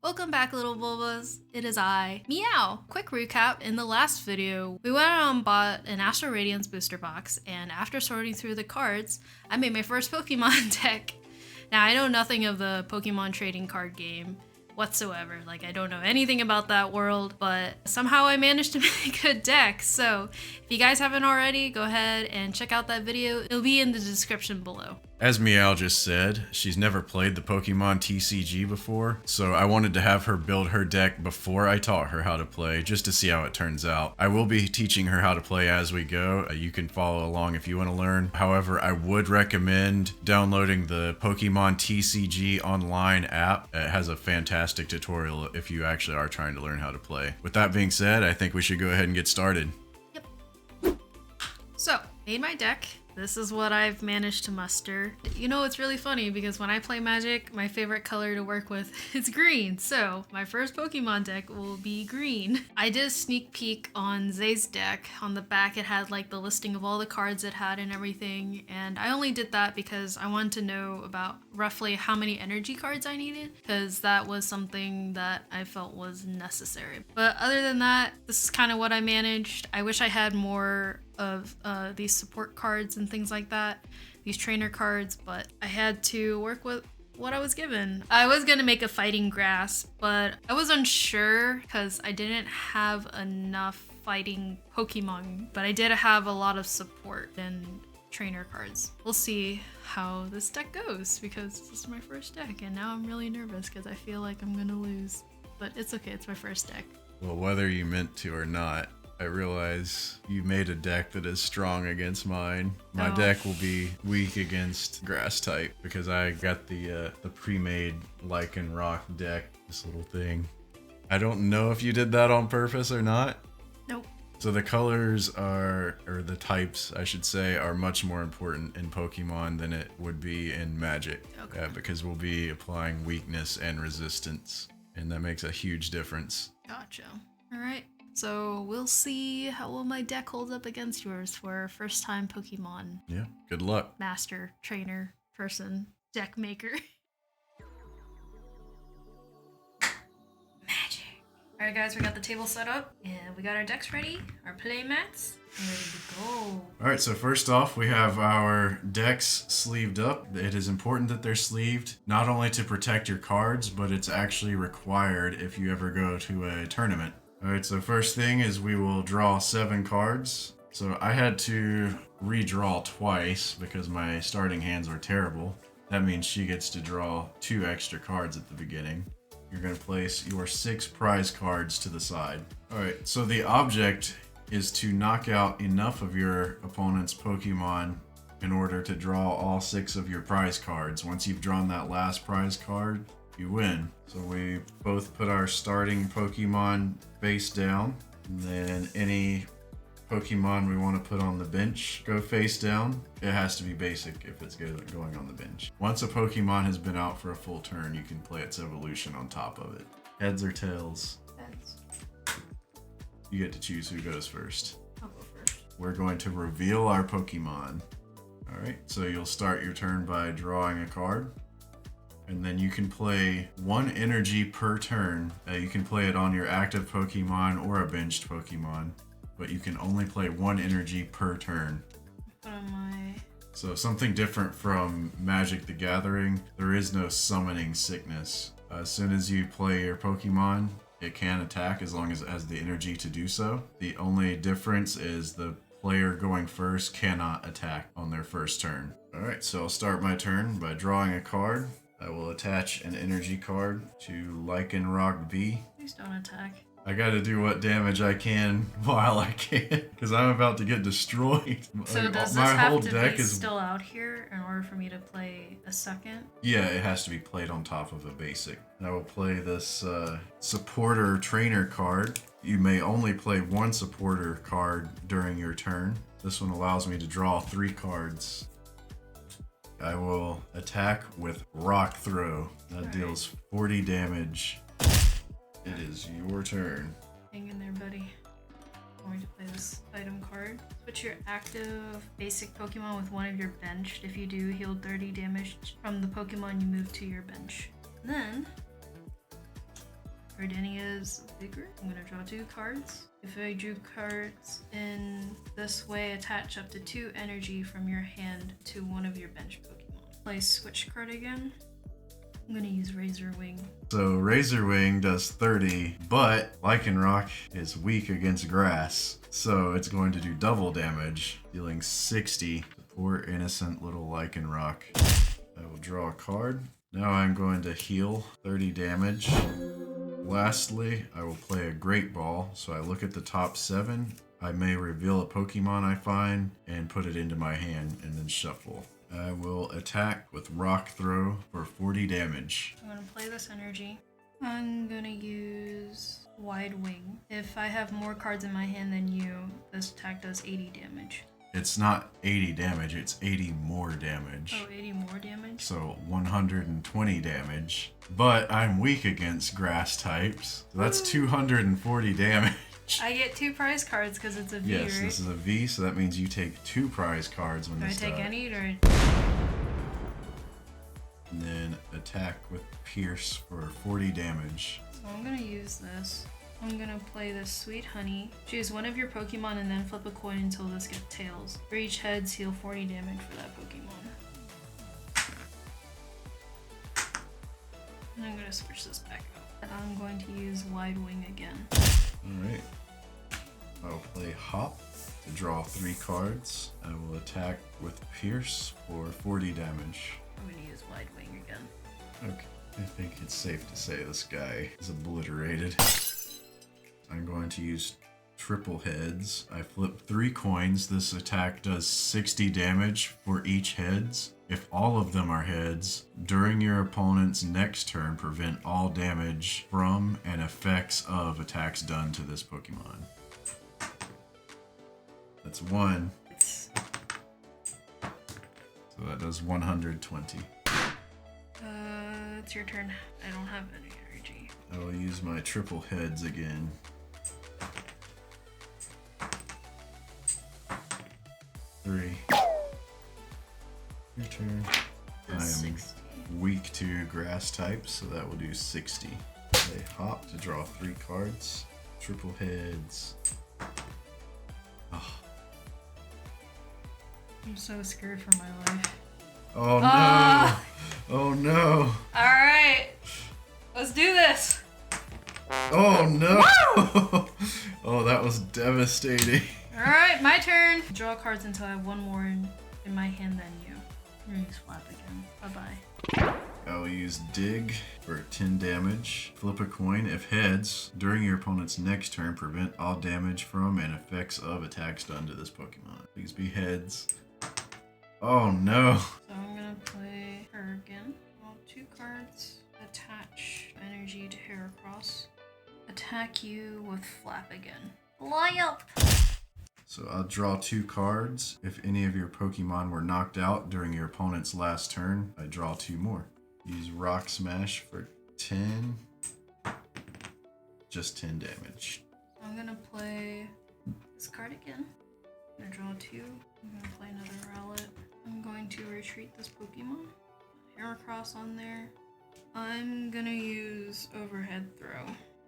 Welcome back, little Bulbas. It is I, Meow. Quick recap, in the last video, we went out and bought an Astral Radiance booster box, and after sorting through the cards, I made my first Pokemon deck. Now, I know nothing of the Pokemon trading card game whatsoever. Like, I don't know anything about that world, but somehow I managed to make a deck. So, if you guys haven't already, go ahead and check out that video. It'll be in the description below. As Meow just said, she's never played the Pokemon TCG before, so I wanted to have her build her deck before I taught her how to play, just to see how it turns out. I will be teaching her how to play as we go. You can follow along if you want to learn. However, I would recommend downloading the Pokemon TCG online app. It has a fantastic tutorial if you actually are trying to learn how to play. With that being said, I think we should go ahead and get started. Yep. So, made my deck. This is what I've managed to muster. You know, it's really funny because when I play Magic, my favorite color to work with is green. So my first Pokemon deck will be green. I did a sneak peek on Zay's deck. On the back, it had like the listing of all the cards it had and everything. And I only did that because I wanted to know about roughly how many energy cards I needed, because that was something that I felt was necessary. But other than that, this is kind of what I managed. I wish I had more of these support cards and things like that, these trainer cards, but I had to work with what I was given. I was gonna make a fighting grass, but I was unsure because I didn't have enough fighting Pokemon, but I did have a lot of support and trainer cards. We'll see how this deck goes because this is my first deck and now I'm really nervous because I feel like I'm gonna lose, but it's okay, it's my first deck. Well, whether you meant to or not, I realize you made a deck that is strong against mine. My deck will be weak against grass type because I got the pre-made Lycanroc deck, this little thing. I don't know if you did that on purpose or not. Nope. So the colors are, or the types, I should say, are much more important in Pokemon than it would be in Magic. Okay. Because we'll be applying weakness and resistance, and that makes a huge difference. Gotcha. All right. So we'll see how well my deck holds up against yours for first time Pokemon. Yeah, good luck. Master, trainer, person, deck maker. Magic. All right, guys, we got the table set up and we got our decks ready, our play mats, and ready to go. All right, so first off, we have our decks sleeved up. It is important that they're sleeved, not only to protect your cards, but it's actually required if you ever go to a tournament. Alright, so first thing is we will draw 7 cards. So I had to redraw twice because my starting hands were terrible. That means she gets to draw 2 extra cards at the beginning. You're going to place your 6 prize cards to the side. Alright, so the object is to knock out enough of your opponent's Pokemon in order to draw all 6 of your prize cards. Once you've drawn that last prize card, you win. So we both put our starting Pokemon face down, and then any Pokemon we want to put on the bench go face down. It has to be basic if it's going on the bench. Once a Pokemon has been out for a full turn, you can play its evolution on top of it. Heads or tails? Heads. You get to choose who goes first. I'll go first. We're going to reveal our Pokemon. Alright, so you'll start your turn by drawing a card. And then you can play 1 energy per turn. You can play it on your active Pokemon or a benched Pokemon, but you can only play 1 energy per turn. Put on my... So something different from Magic the Gathering, there is no summoning sickness. As soon as you play your Pokemon, it can attack as long as it has the energy to do so. The only difference is the player going first cannot attack on their first turn. Alright, so I'll start my turn by drawing a card. I will attach an energy card to Lycanroc V. Please don't attack. I gotta do what damage I can while I can, because I'm about to get destroyed. So does this have to be still out here in order for me to play a second? Yeah, it has to be played on top of a basic. I will play this supporter trainer card. You may only play 1 supporter card during your turn. This one allows me to draw 3 cards. I will attack with Rock Throw. That deals 40 damage. It is your turn. Hang in there, buddy. I'm going to play this item card. Switch your active basic Pokemon with one of your benched. If you do, heal 30 damage from the Pokemon you move to your bench. Then Gardenia's Vigor. I'm gonna draw 2 cards. If I drew cards in this way, attach up to 2 energy from your hand to one of your bench Pokemon. Play switch card again. I'm gonna use Razor Wing. So Razor Wing does 30, but Lycanroc is weak against grass, so it's going to do double damage, dealing 60 to poor innocent little Lycanroc. I will draw a card. Now I'm going to heal 30 damage. Lastly, I will play a Great Ball, so I look at the top 7. I may reveal a Pokemon I find and put it into my hand and then shuffle. I will attack with Rock Throw for 40 damage. I'm gonna play this energy. I'm gonna use Wide Wing. If I have more cards in my hand than you, this attack does 80 damage. It's not 80 damage, it's 80 more damage. Oh, 80 more damage? So 120 damage. But I'm weak against grass types, so that's 240 damage. I get 2 prize cards because it's a V, Yes, right? this is a V, so that means you take 2 prize cards when Do I this take dies. any or? And then attack with Pierce for 40 damage. So I'm gonna use this. I'm gonna play this Sweet Honey. Choose one of your Pokemon and then flip a coin until this gets tails. For each heads, heal 40 damage for that Pokemon. And I'm gonna switch this back out. And I'm going to use Wide Wing again. Alright. I'll play Hop to draw 3 cards. I will attack with Pierce for 40 damage. I'm gonna use Wide Wing again. Okay, I think it's safe to say this guy is obliterated. I'm going to use triple heads. I flip 3 coins. This attack does 60 damage for each heads. If all of them are heads, during your opponent's next turn, prevent all damage from and effects of attacks done to this Pokemon. That's 1. It's So that does 120. it's your turn. I don't have any energy. I will use my triple heads again. Three. Your turn. I am 60. weak to grass types, so that will do 60. Play Hop to draw 3 cards. Triple heads. Oh, I'm so scared for my life. oh no! Ah! Oh no! Alright! Let's do this! Oh no! Oh, that was devastating. Alright, my turn! Draw cards until I have 1 more in my hand than you. I'm gonna use Flap again. Bye-bye. I will use Dig for 10 damage. Flip a coin. If heads, during your opponent's next turn, prevent all damage from and effects of attacks done to this Pokemon. Please be heads. Oh no! So I'm gonna play her again. Draw 2 cards. Attach energy to Heracross. Attack you with Flap again. Fly up! So I'll draw 2 cards. If any of your Pokemon were knocked out during your opponent's last turn, I draw 2 more. Use Rock Smash for 10. Just 10 damage. I'm gonna play this card again. I'm gonna draw 2. I'm gonna play another Rowlet. I'm going to retreat this Pokemon. Heracross on there. I'm gonna use Overhead Throw.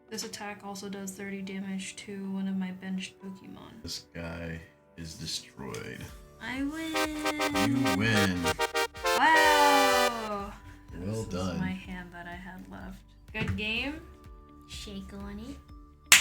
This attack also does 30 damage to one of my benched Pokemon. This guy is destroyed. I win! You win. Wow! Well This done. is my hand that I had left. Good game. Shake on it.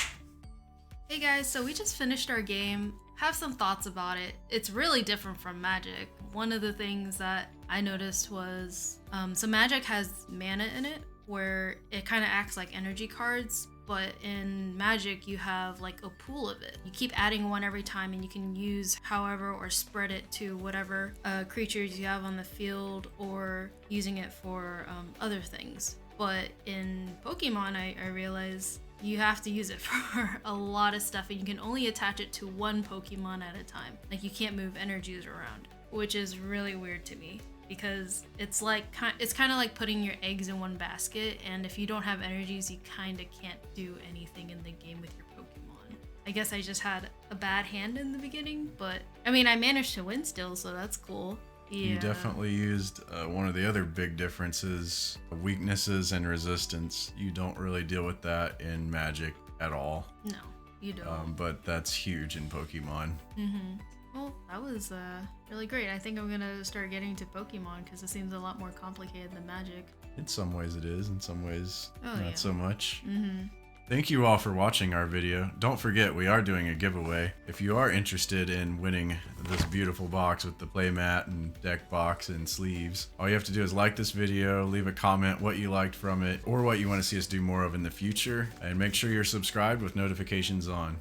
Hey guys, so we just finished our game. Have some thoughts about it. It's really different from Magic. One of the things that I noticed was, so Magic has mana in it, where it kind of acts like energy cards, but in Magic you have like a pool of it. You keep adding one every time and you can use however or spread it to whatever creatures you have on the field or using it for other things. But in Pokemon, I realized you have to use it for a lot of stuff and you can only attach it to one Pokemon at a time. Like you can't move energies around, which is really weird to me because it's kind of like putting your eggs in one basket, and if you don't have energies, you kind of can't do anything in the game with your Pokemon. I guess I just had a bad hand in the beginning, but I mean, I managed to win still, so that's cool. Yeah. You definitely used one of the other big differences, weaknesses and resistance. You don't really deal with that in Magic at all. No, you don't. But that's huge in Pokemon. Well, that was really great. I think I'm gonna start getting to Pokemon because it seems a lot more complicated than Magic. In some ways it is, in some ways not yeah. so much. Thank you all for watching our video. Don't forget, we are doing a giveaway. If you are interested in winning this beautiful box with the playmat and deck box and sleeves, all you have to do is like this video, leave a comment what you liked from it, or what you want to see us do more of in the future, and make sure you're subscribed with notifications on.